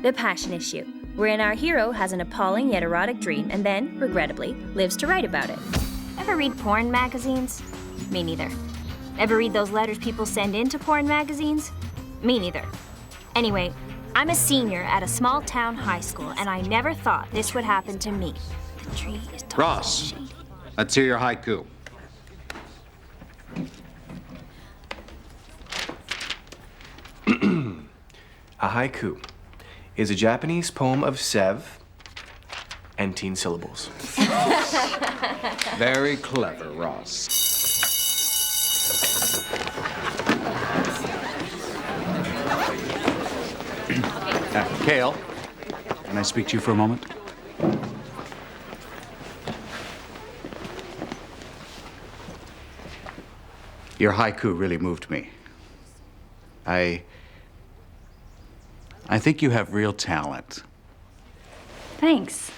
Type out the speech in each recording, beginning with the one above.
The Passion Issue, wherein our hero has an appalling yet erotic dream and then, regrettably, lives to write about it. Ever read porn magazines? Me neither. Ever read those letters people send into porn magazines? Me neither. Anyway, I'm a senior at a small town high school, and I never thought this would happen to me. The tree is tall. Ross, let's hear your haiku. A haiku is a Japanese poem of 7 and 10 syllables. Very clever, Ross. Kale, can I speak to you for a moment? Your haiku really moved me. I think you have real talent. Thanks.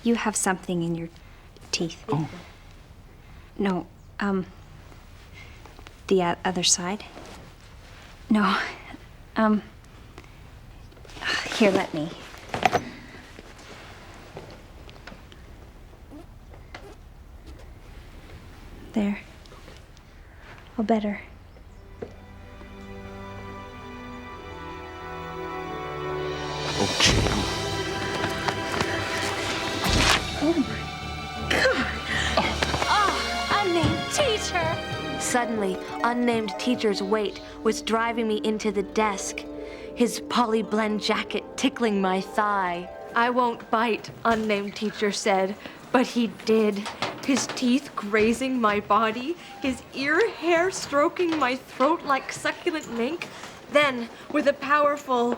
You have something in your teeth. Oh. No, the other side? No, here, let me. There. Oh, better. Okay. Oh my God! Oh, unnamed teacher! Suddenly, unnamed teacher's weight was driving me into the desk, his polyblend jacket tickling my thigh. I won't bite, unnamed teacher said, but he did. His teeth grazing my body, his ear hair stroking my throat like succulent mink. Then, with a powerful,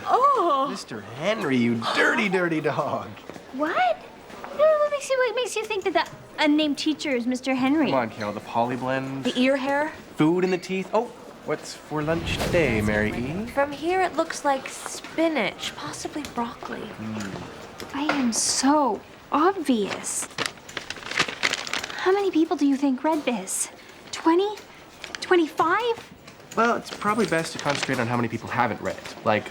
oh! Mr. Henry, you dirty, dirty dog. What? What makes you think that the unnamed teacher is Mr. Henry? Come on, Kale, the polyblend, The ear hair? food in the teeth. Oh, what's for lunch today, Mary E? From here, it looks like spinach, possibly broccoli. I am so obvious. How many people do you think read this? 20? 25? Well, it's probably best to concentrate on how many people haven't read it. Like,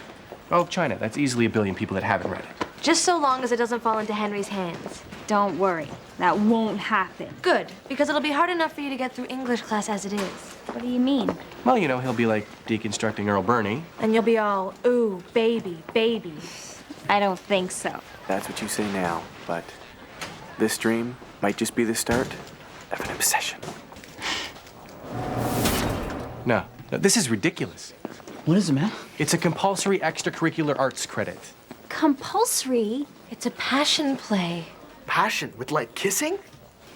oh, China, that's easily 1 billion people that haven't read it. Just so long as it doesn't fall into Henry's hands. Don't worry, that won't happen. Good, because it'll be hard enough for you to get through English class as it is. What do you mean? Well, you know, he'll be like deconstructing Earl Burney. And you'll be all, ooh, baby, baby. I don't think so. That's what you say now, but this dream might just be the start of an obsession. No, this is ridiculous. What is it, man? It's a compulsory extracurricular arts credit. Compulsory? It's a passion play. Passion with, like, kissing?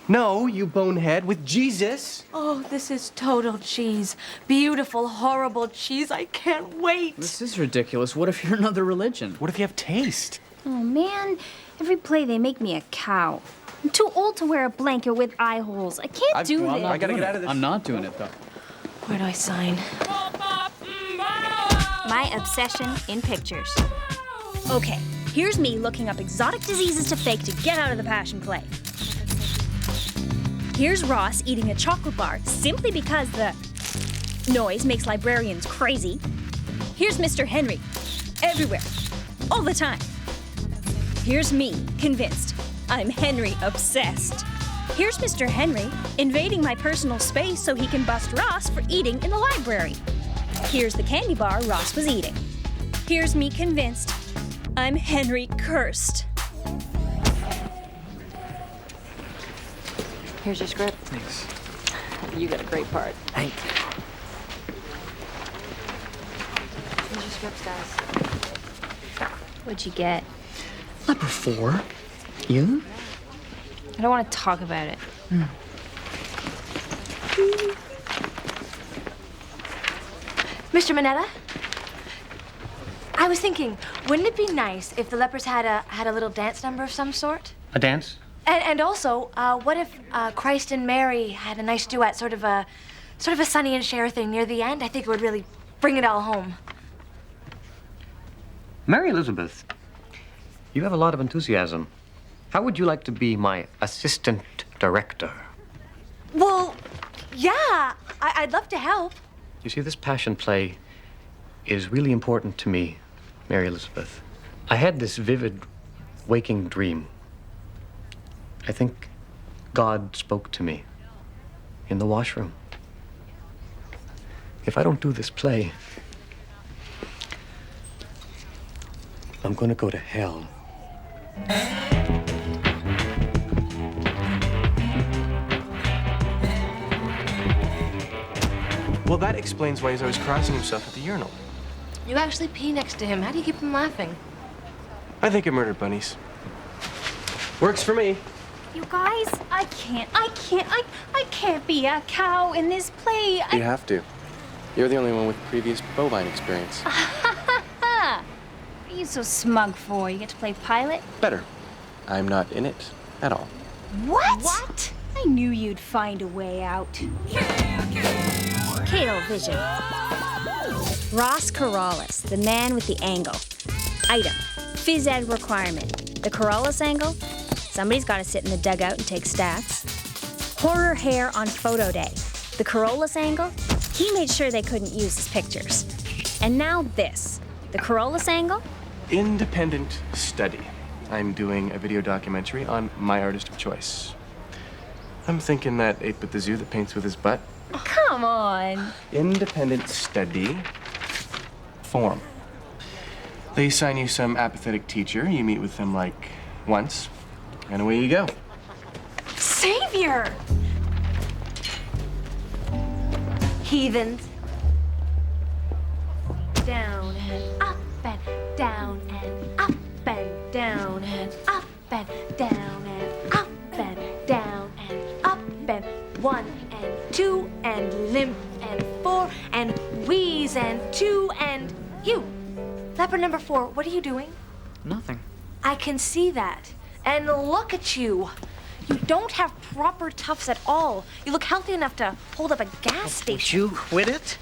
No, you bonehead, with Jesus. Oh, this is total cheese. Beautiful, horrible cheese. I can't wait. This is ridiculous. What if you're another religion? What if you have taste? Oh man, every play they make me a cow. I'm too old to wear a blanket with eye holes. I can't do Well, this. I gotta get out of this. I'm not doing it, though. Where do I sign? My obsession in pictures. Okay, here's me looking up exotic diseases to fake to get out of the passion play. Here's Ross eating a chocolate bar simply because the noise makes librarians crazy. Here's Mr. Henry, everywhere, all the time. Here's me, convinced. I'm Henry obsessed. Here's Mr. Henry invading my personal space so he can bust Ross for eating in the library. Here's the candy bar Ross was eating. Here's me convinced. I'm Henry cursed. Here's your script. Thanks. You got a great part. Thank you. Here's your scripts, guys. What'd you get? Leper 4. You? I don't want to talk about it. Mr. Minetta? I was thinking, wouldn't it be nice if the lepers had a little dance number of some sort? A dance? And also, what if Christ and Mary had a nice duet, sort of a Sonny and Cher thing near the end? I think it would really bring it all home. Mary Elizabeth, you have a lot of enthusiasm. How would you like to be my assistant director? Well, yeah, I'd love to help. You see, this passion play is really important to me, Mary Elizabeth. I had this vivid waking dream. I think God spoke to me in the washroom. If I don't do this play, I'm going to go to hell. Well, that explains why he's always crossing himself at the urinal. You actually pee next to him. How do you keep him laughing? I think I murdered bunnies. Works for me. You guys, I can't be a cow in this play. You have to. You're the only one with previous bovine experience. What are you so smug for? You get to play pilot? Better. I'm not in it at all. What? I knew you'd find a way out. Kale vision. Ross Corrales, the man with the angle. Item, phys ed requirement. The Corrales angle? Somebody's got to sit in the dugout and take stats. Horror hair on photo day. The Corrales angle? He made sure they couldn't use his pictures. And now this. The Corrales angle? Independent study. I'm doing a video documentary on my artist of choice. I'm thinking that ape at the zoo that paints with his butt. Come on. Independent study form. They assign you some apathetic teacher. You meet with them like once, and away you go. Savior! Heathens. Down and up and down and up and down and up and down and up and down and up and 1 and 2 and limp and 4 and wheeze and 2 and you. Leopard number 4, what are you doing? Nothing. I can see that. And look at you. You don't have proper tufts at all. You look healthy enough to hold up a gas Would station. you quit it?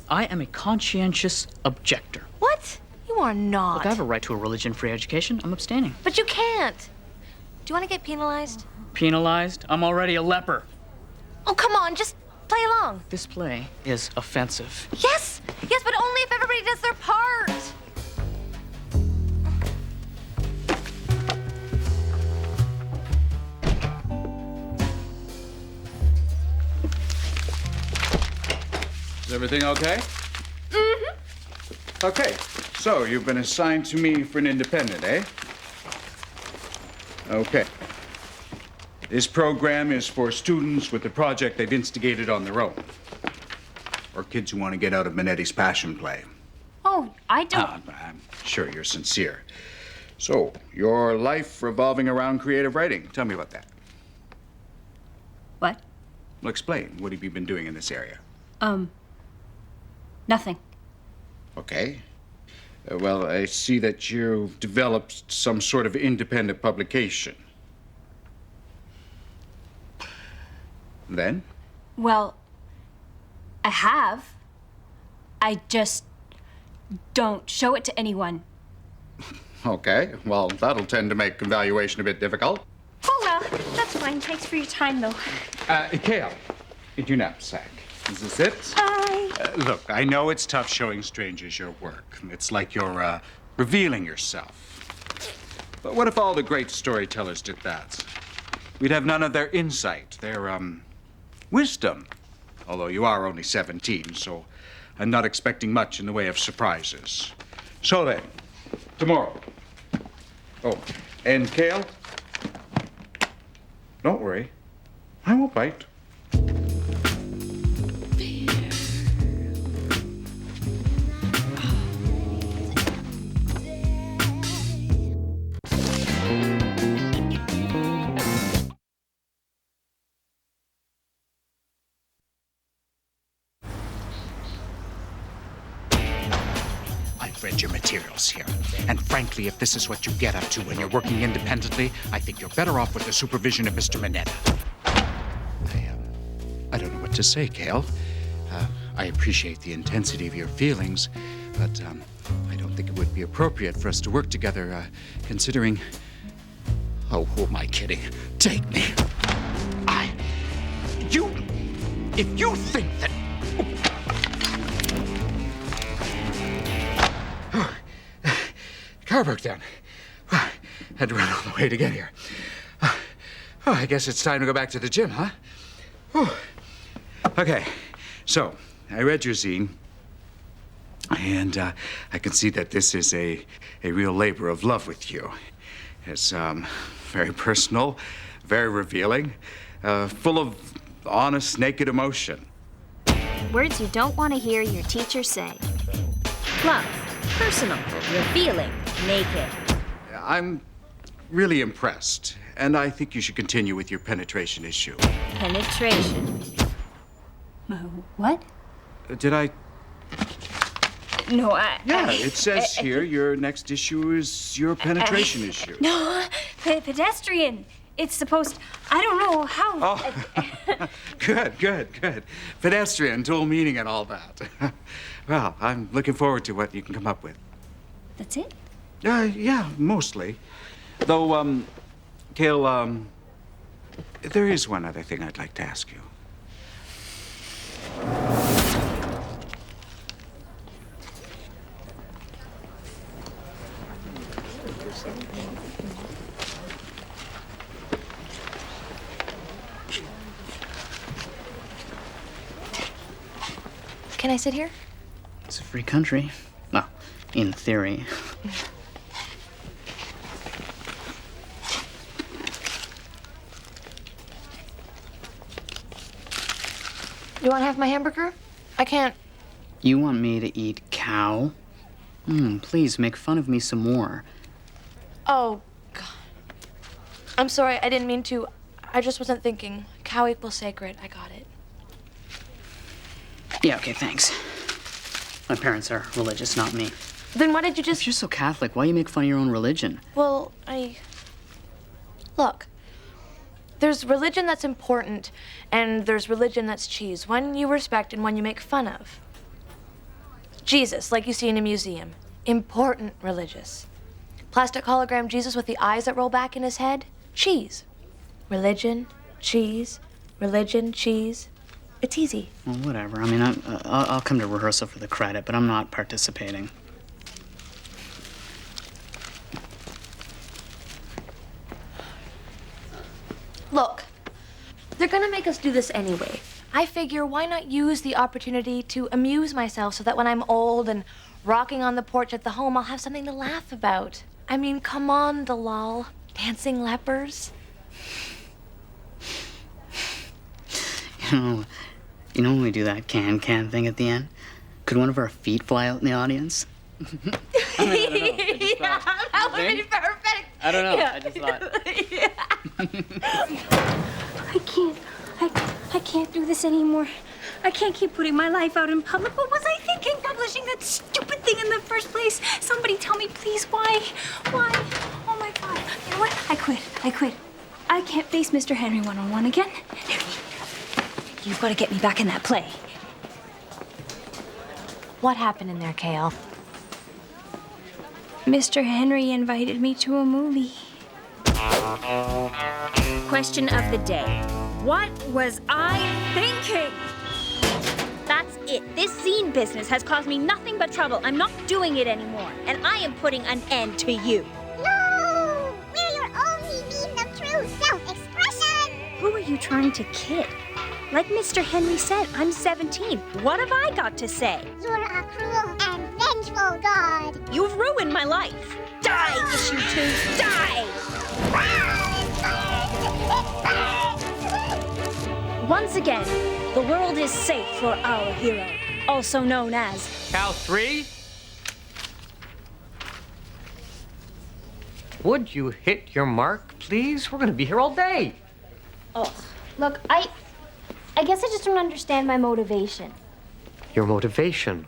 I am a conscientious objector. What? You are not. Look, I have a right to a religion-free education. I'm abstaining. But you can't. Do you want to get penalized? Penalized? I'm already a leper. Oh, come on, just play along. This play is offensive. Yes, but only if everybody does their part. Is everything okay? Mm-hmm. Okay, so you've been assigned to me for an independent, eh? Okay. This program is for students with a project they've instigated on their own. Or kids who want to get out of Minetti's passion play. Oh, I don't. I'm sure you're sincere. So, your life revolving around creative writing. Tell me about that. What? Well, explain. What have you been doing in this area? Nothing. Okay. Well, I see that you've developed some sort of independent publication. Then? Well, I have. I just don't show it to anyone. Okay. Well, that'll tend to make evaluation a bit difficult. Oh, well, that's fine. Thanks for your time, though. Kale, in your knapsack. Is this it? Hi. Look, I know it's tough showing strangers your work. It's like you're revealing yourself. But what if all the great storytellers did that? We'd have none of their insight, their, wisdom. Although you are only 17, so I'm not expecting much in the way of surprises. So then, tomorrow. Oh, and Kale, don't worry. I won't bite. I've read your materials here. And frankly, if this is what you get up to when you're working independently, I think you're better off with the supervision of Mr. Minetta. I don't know what to say, Kale. I appreciate the intensity of your feelings, but I don't think it would be appropriate for us to work together, considering... Oh, who am I kidding? Take me. If you think that... car broke down. Had to run all the way to get here. I guess it's time to go back to the gym, huh? Whew. Okay, so I read your zine, and I can see that this is a real labor of love with you. It's very personal, very revealing, full of honest, naked emotion. Words you don't want to hear your teacher say. Love, personal, revealing, naked. I'm really impressed, and I think you should continue with your penetration issue. Penetration. What? Did I? No, Yeah, it says here your next issue is your penetration issue. No, pedestrian. It's supposed. I don't know how. Oh, good. Pedestrian, dual meaning, and all that. Well, I'm looking forward to what you can come up with. That's it? Yeah, mostly. Though, Cale, there is one other thing I'd like to ask you. Can I sit here? It's a free country. Well, in theory. You want to have my hamburger? I can't. You want me to eat cow? Please make fun of me some more. Oh, God. I'm sorry, I didn't mean to. I just wasn't thinking. Cow equals sacred. I got it. Yeah, okay, thanks. My parents are religious, not me. Then why did you just... If you're so Catholic, why you make fun of your own religion? Well, Look. There's religion that's important, and there's religion that's cheese. One you respect and one you make fun of. Jesus, like you see in a museum. Important religious. Plastic hologram Jesus with the eyes that roll back in his head. Cheese. Religion, cheese, religion, cheese. It's easy. Well, whatever. I mean, I'll come to rehearsal for the credit, but I'm not participating. Look, they're gonna make us do this anyway. I figure why not use the opportunity to amuse myself so that when I'm old and rocking on the porch at the home, I'll have something to laugh about. I mean, come on, Dalal. Dancing lepers. You know when we do that can thing at the end? Could one of our feet fly out in the audience? I don't know. That would be perfect. I don't know. Yeah. I just thought. I can't do this anymore. I can't keep putting my life out in public. What was I thinking, publishing that stupid thing in the first place? Somebody tell me, please, why? Why? Oh, my God. You know what? I quit. I can't face Mr. Henry one-on-one again. You've got to get me back in that play. What happened in there, Cale? Mr. Henry invited me to a movie. Question of the day. What was I thinking? That's it. This zine business has caused me nothing but trouble. I'm not doing it anymore. And I am putting an end to you. No! We're your only means of true self-expression! Who are you trying to kid? Like Mr. Henry said, I'm 17. What have I got to say? You're a cruel and vengeful god. You've ruined my life. Die, issue 2. Die! Once again, the world is safe for our hero, also known as... Cal 3? Would you hit your mark, please? We're gonna be here all day. Oh, look, I guess I just don't understand my motivation. Your motivation?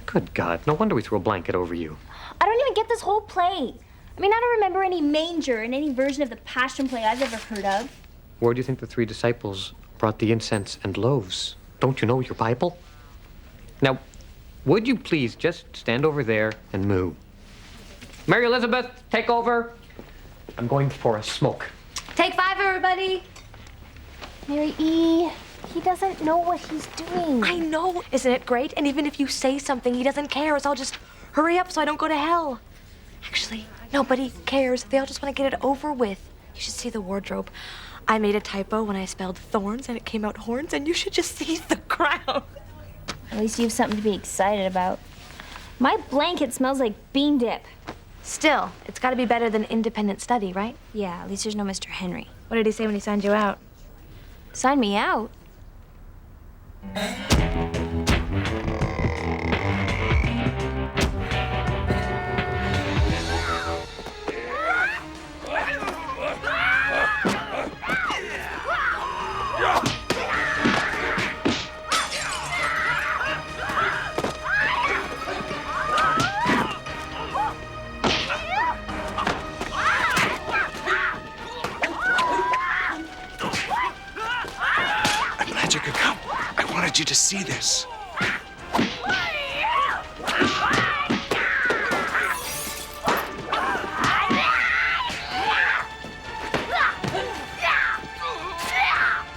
Good God, no wonder we threw a blanket over you. I don't even get this whole play. I mean, I don't remember any manger in any version of the Passion Play I've ever heard of. Where do you think the 3 disciples brought the incense and loaves? Don't you know your Bible? Now, would you please just stand over there and moo? Mary Elizabeth, take over. I'm going for a smoke. Take 5, everybody. Mary E., he doesn't know what he's doing. I know. Isn't it great? And even if you say something, he doesn't care. So I'll just hurry up so I don't go to hell. Actually, nobody cares. They all just want to get it over with. You should see the wardrobe. I made a typo when I spelled thorns and it came out horns, and you should just see the crown. At least you have something to be excited about. My blanket smells like bean dip. Still, it's got to be better than independent study, right? Yeah, at least there's no Mr. Henry. What did he say when he signed you out? Sign me out? I'm glad you could come. I wanted you to see this.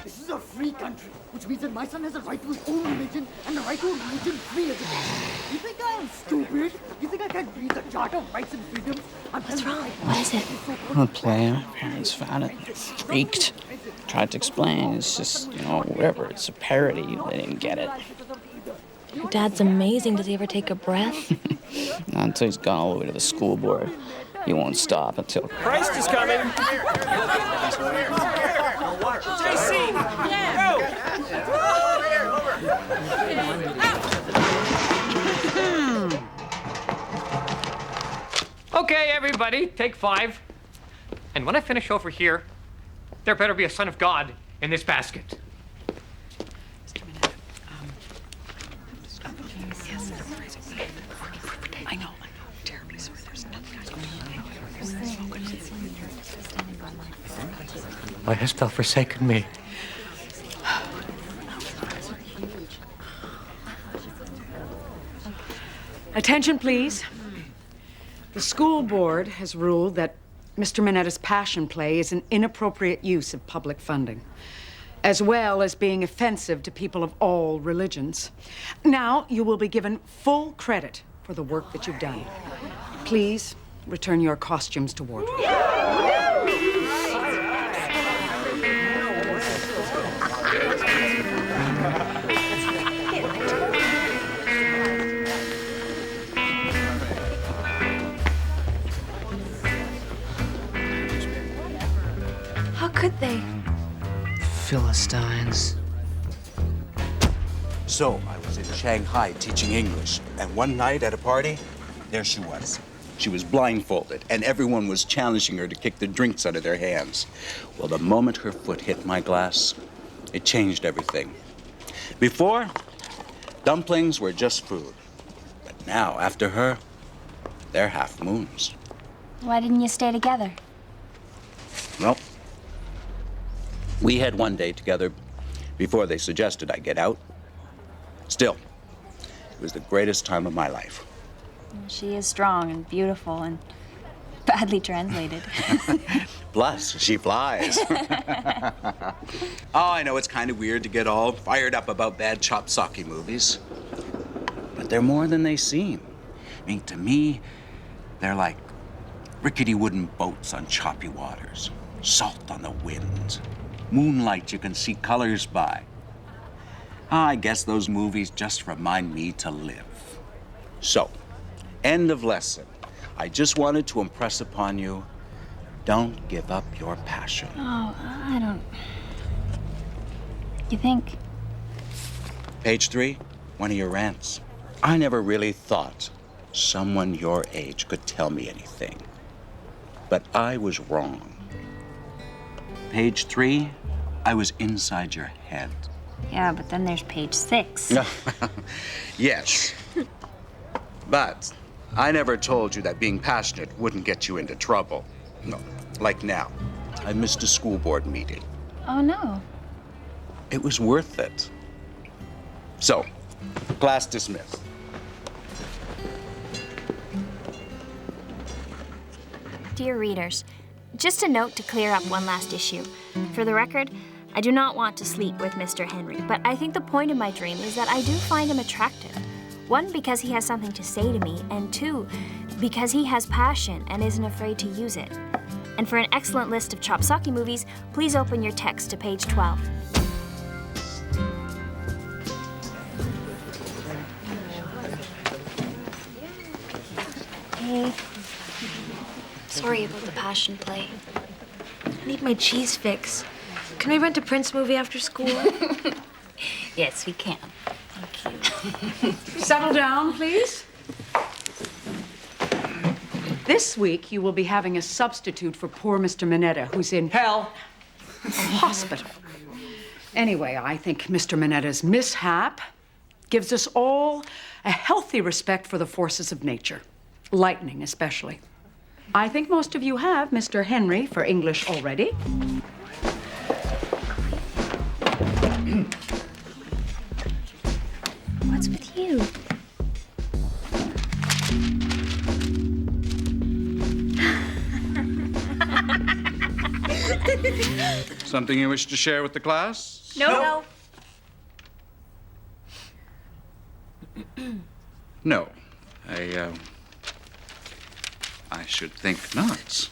This is a free country, which means that my son has a right to his own religion and the right to a religion-free education. You think I am stupid? You think I can't read the Charter of Rights and Freedoms? What's wrong? What is it? The play, my parents found it, freaked. Tried to explain, it's just, whatever, it's a parody. They didn't get it. Your dad's amazing. Does he ever take a breath? Not until he's gone all the way to the school board. He won't stop until... Christ is coming! JC! Okay, everybody, take 5. And when I finish over here, there better be a son of God in this basket. I know. Terribly sorry. There's nothing Why hast thou forsaken me? Attention, please. The school board has ruled that Mr. Minetta's passion play is an inappropriate use of public funding, as well as being offensive to people of all religions. Now, you will be given full credit for the work that you've done. Please return your costumes to wardrobe. How could they? Philistines. So, I was in Shanghai teaching English, and one night at a party, there she was. She was blindfolded, and everyone was challenging her to kick the drinks out of their hands. Well, the moment her foot hit my glass, it changed everything. Before, dumplings were just food. But now, after her, they're half moons. Why didn't you stay together? Well, we had one day together before they suggested I get out. Still, it was the greatest time of my life. She is strong and beautiful and badly translated. Plus, she flies. Oh, I know it's kind of weird to get all fired up about bad chop sake movies, but they're more than they seem. I mean, to me, they're like rickety wooden boats on choppy waters, salt on the wind, moonlight you can see colors by. I guess those movies just remind me to live. So, end of lesson. I just wanted to impress upon you, don't give up your passion. Oh, I don't... You think? Page 3, one of your rants. I never really thought someone your age could tell me anything. But I was wrong. Page 3, I was inside your head. Yeah, but then there's page 6. Yes. But I never told you that being passionate wouldn't get you into trouble. No, like now. I missed a school board meeting. Oh, no. It was worth it. So, class dismissed. Dear readers, just a note to clear up one last issue. For the record, I do not want to sleep with Mr. Henry, but I think the point of my dream is that I do find him attractive. 1, because he has something to say to me, and 2, Because he has passion and isn't afraid to use it. And for an excellent list of Chopsaki movies, please open your text to page 12. Hey. Sorry about the passion play. I need my cheese fix. Can we rent a Prince movie after school? Yes, we can. Thank you. Settle down, please. This week, you will be having a substitute for poor Mr. Mineta, who's in hell hospital. Anyway, I think Mr. Mineta's mishap gives us all a healthy respect for the forces of nature, lightning especially. I think most of you have Mr. Henry for English already. What's with you? Something you wish to share with the class? No. No. I should think not.